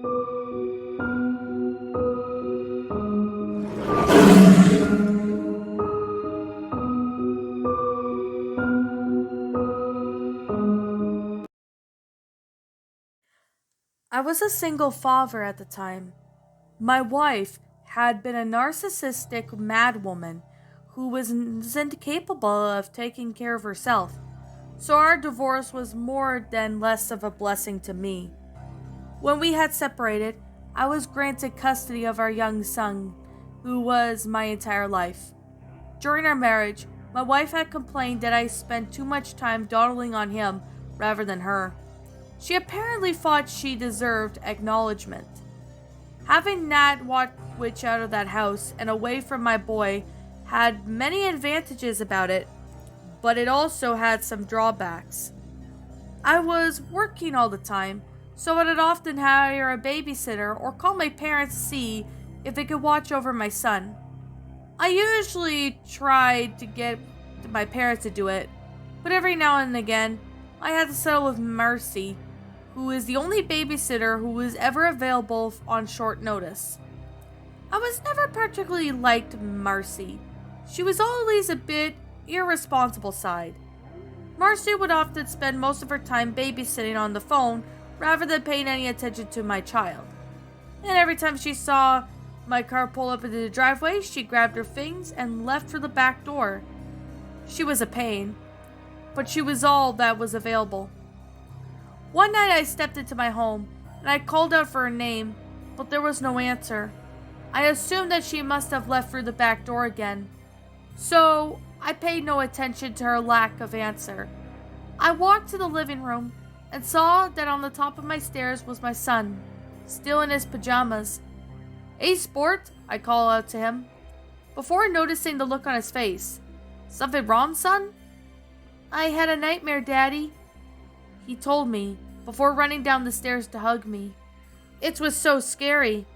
I was a single father at the time. My wife had been a narcissistic madwoman who wasn't capable of taking care of herself, so our divorce was more than less of a blessing to me. When we had separated, I was granted custody of our young son, who was my entire life. During our marriage, my wife had complained that I spent too much time dawdling on him rather than her. She apparently thought she deserved acknowledgement. Having Nat Witch out of that house and away from my boy had many advantages about it, but it also had some drawbacks. I was working all the time, so I would often hire a babysitter or call my parents to see if they could watch over my son. I usually tried to get my parents to do it, but every now and again, I had to settle with Mercy, who is the only babysitter who was ever available on short notice. I was never particularly liked Marcy. She was always a bit irresponsible side. Marcy would often spend most of her time babysitting on the phone rather than paying any attention to my child. And every time she saw my car pull up into the driveway, she grabbed her things and left for the back door. She was a pain, but she was all that was available. One night I stepped into my home and I called out for her name, but there was no answer. I assumed that she must have left through the back door again, so I paid no attention to her lack of answer. I walked to the living room and saw that on the top of my stairs was my son, still in his pajamas. "Hey, sport," I called out to him, before noticing the look on his face. "Something wrong, son?" "I had a nightmare, Daddy," he told me, before running down the stairs to hug me. It was so scary.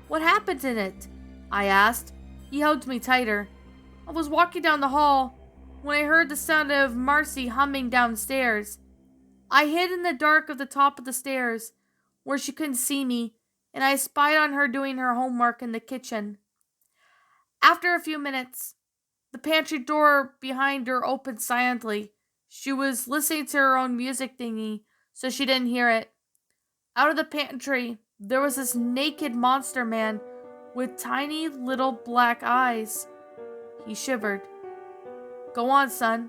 "What happened in it?" I asked. He hugged me tighter. I was walking down the hall when I heard the sound of Marcy humming downstairs. I hid in the dark of the top of the stairs, where she couldn't see me, and I spied on her doing her homework in the kitchen. After a few minutes, the pantry door behind her opened silently. She was listening to her own music thingy, so she didn't hear it. Out of the pantry, there was this naked monster man with tiny little black eyes. He shivered. "Go on, son,"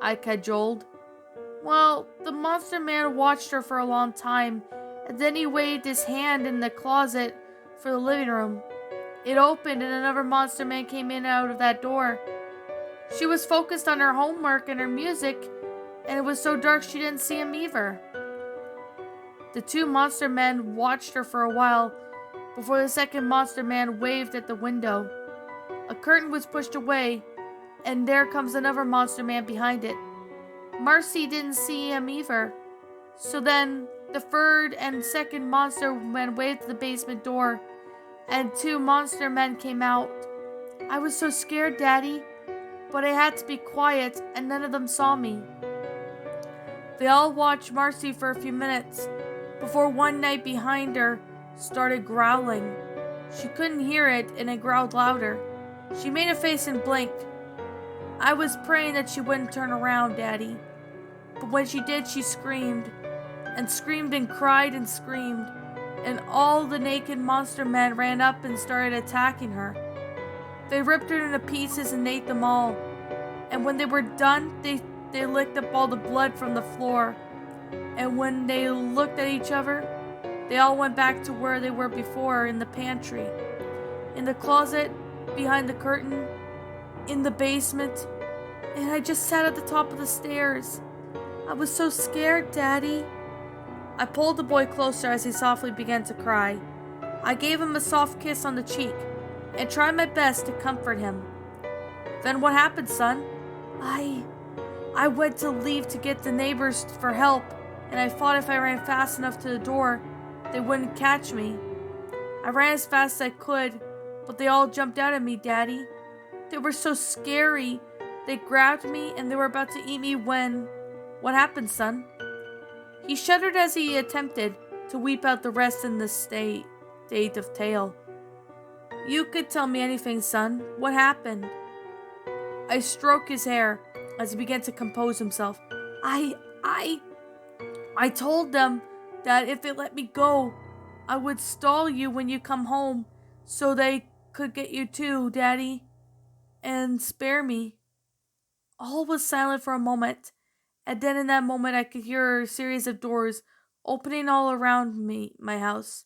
I cajoled. Well, the monster man watched her for a long time, and then he waved his hand in the closet for the living room. It opened and another monster man came in out of that door. She was focused on her homework and her music, and it was so dark she didn't see him either. The two monster men watched her for a while before the second monster man waved at the window. A curtain was pushed away, and there comes another monster man behind it. Marcy didn't see him either. So then, the third and second monster man waved to the basement door, and two monster men came out. I was so scared, Daddy, but I had to be quiet, and none of them saw me. They all watched Marcy for a few minutes, before one night behind her started growling. She couldn't hear it, and it growled louder. She made a face and blinked. I was praying that she wouldn't turn around, Daddy. But when she did, she screamed, and screamed and cried and screamed, and all the naked monster men ran up and started attacking her. They ripped her into pieces and ate them all, and when they were done, they licked up all the blood from the floor, and when they looked at each other, they all went back to where they were before, in the pantry, in the closet, behind the curtain, in the basement, and I just sat at the top of the stairs. I was so scared, Daddy. I pulled the boy closer as he softly began to cry. I gave him a soft kiss on the cheek and tried my best to comfort him. "Then what happened, son?" I went to leave to get the neighbors for help, and I thought if I ran fast enough to the door, they wouldn't catch me. I ran as fast as I could, but they all jumped out at me, Daddy. They were so scary. They grabbed me and they were about to eat me when... What happened, son? He shuddered as he attempted to weep out the rest in the state of tale. You could tell me anything, son. What happened? I stroke his hair as he began to compose himself. I, I, I told them that if they let me go, I would stall you when you come home so they could get you too, Daddy, and spare me. All was silent for a moment, and then in that moment I could hear a series of doors opening all around me, my house.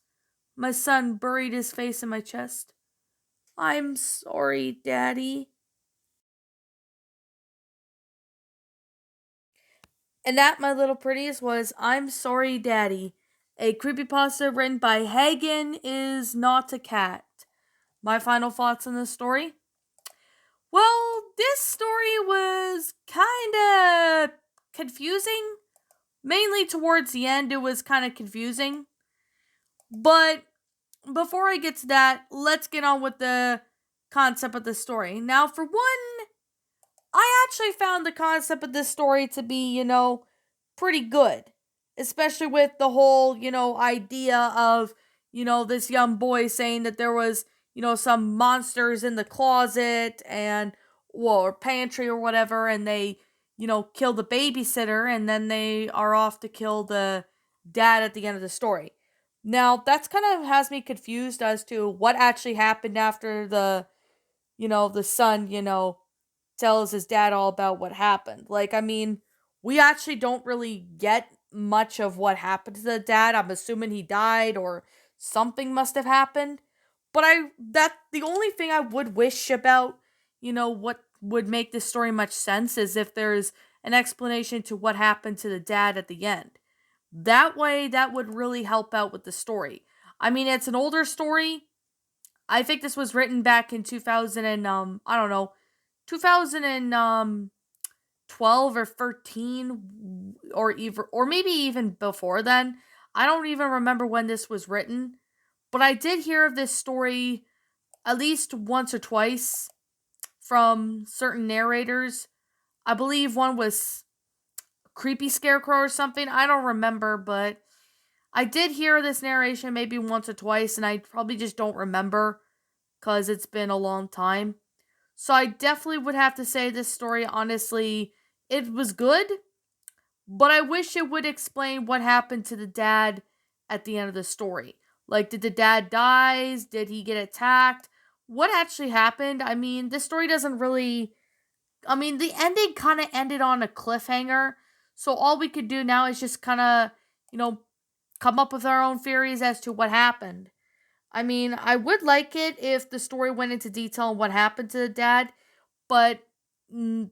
My son buried his face in my chest. I'm sorry, Daddy. And that, my little pretties, was I'm Sorry, Daddy, a creepypasta written by Hagenisnotacat. My final thoughts on this story? Well, this story was kind of confusing. Mainly towards the end, it was kind of confusing. But before I get to that, let's get on with the concept of the story. Now, for one, I actually found the concept of this story to be, pretty good. Especially with the whole, idea of, this young boy saying that there was, some monsters in the closet and, well, or pantry or whatever, and they, kill the babysitter, and then they are off to kill the dad at the end of the story. Now, that's kind of has me confused as to what actually happened after the son, tells his dad all about what happened. Like, I mean, we actually don't really get much of what happened to the dad. I'm assuming he died or something must have happened. But the only thing I would wish about, what would make this story much sense is if there's an explanation to what happened to the dad at the end. That way, that would really help out with the story. I mean, it's an older story. I think this was written back in 2000 and I don't know, 2012 or 13 or maybe even before then. I don't even remember when this was written, but I did hear of this story at least once or twice from certain narrators. I believe one was Creepy Scarecrow or something. I don't remember, but I did hear this narration maybe once or twice, and I probably just don't remember because it's been a long time. So I definitely would have to say this story, honestly, it was good, but I wish it would explain what happened to the dad at the end of the story. Like, did the dad die? Did he get attacked? What actually happened? I mean, this story doesn't really. I mean, the ending kind of ended on a cliffhanger. So all we could do now is just kind of, you know, come up with our own theories as to what happened. I mean, I would like it if the story went into detail on what happened to the dad, but mm,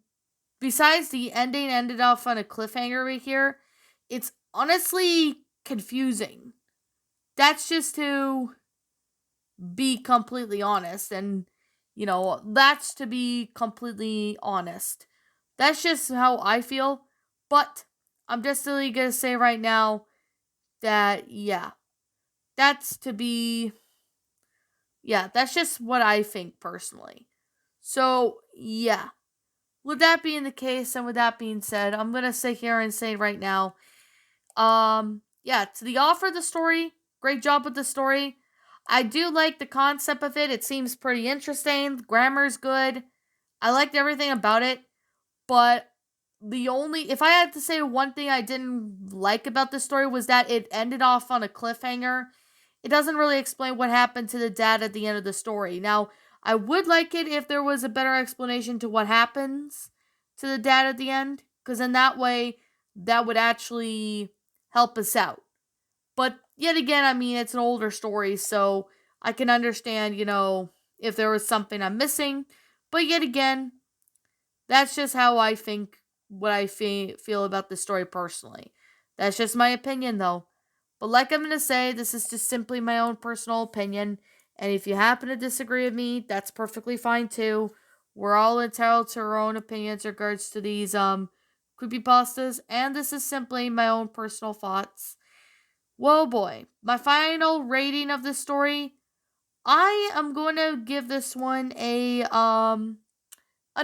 besides the ending ended off on a cliffhanger right here, it's honestly confusing. That's just to be completely honest. And, that's to be completely honest. That's just how I feel. But I'm just really going to say right now that, yeah, that's to be, yeah, that's just what I think personally. So, yeah. With that being the case, and with that being said, I'm gonna sit here and say right now, yeah, to the author of the story, great job with the story. I do like the concept of it. It seems pretty interesting. The grammar's good. I liked everything about it. But if I had to say one thing I didn't like about the story was that it ended off on a cliffhanger. It doesn't really explain what happened to the dad at the end of the story. Now, I would like it if there was a better explanation to what happens to the dad at the end, because in that way, that would actually help us out. But yet again, I mean, it's an older story, so I can understand, if there was something I'm missing. But yet again, that's just how I think what I feel about the story personally. That's just my opinion, though. But like I'm going to say, this is just simply my own personal opinion. And if you happen to disagree with me, that's perfectly fine too. We're all entitled to our own opinions in regards to these creepypastas, and this is simply my own personal thoughts. Whoa boy. My final rating of this story, I am going to give this one a 9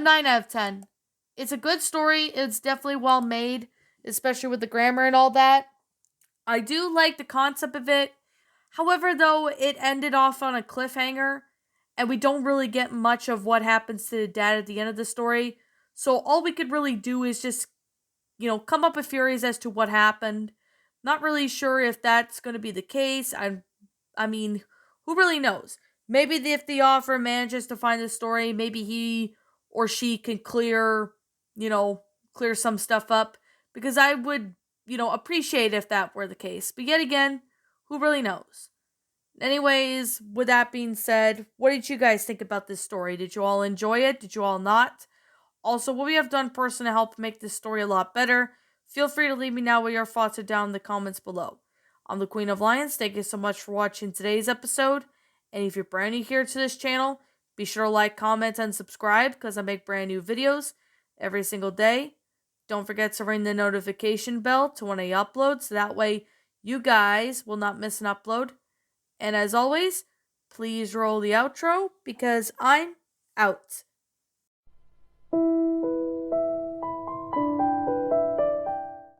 out of 10. It's a good story. It's definitely well made, especially with the grammar and all that. I do like the concept of it. However, though, it ended off on a cliffhanger, and we don't really get much of what happens to the dad at the end of the story. So all we could really do is just, come up with theories as to what happened. Not really sure if that's going to be the case. I mean, who really knows? Maybe if the author manages to find the story, maybe he or she can you know, clear some stuff up. Because I would, appreciate if that were the case. But yet again, who really knows? Anyways, with that being said, what did you guys think about this story? Did you all enjoy it? Did you all not? Also, what we have done personally to help make this story a lot better, feel free to leave me now what your thoughts are down in the comments below. I'm the Queen of Lions. Thank you so much for watching today's episode. And if you're brand new here to this channel, be sure to like, comment, and subscribe because I make brand new videos every single day. Don't forget to ring the notification bell to when I upload so that way you guys will not miss an upload. And as always, please roll the outro because I'm out.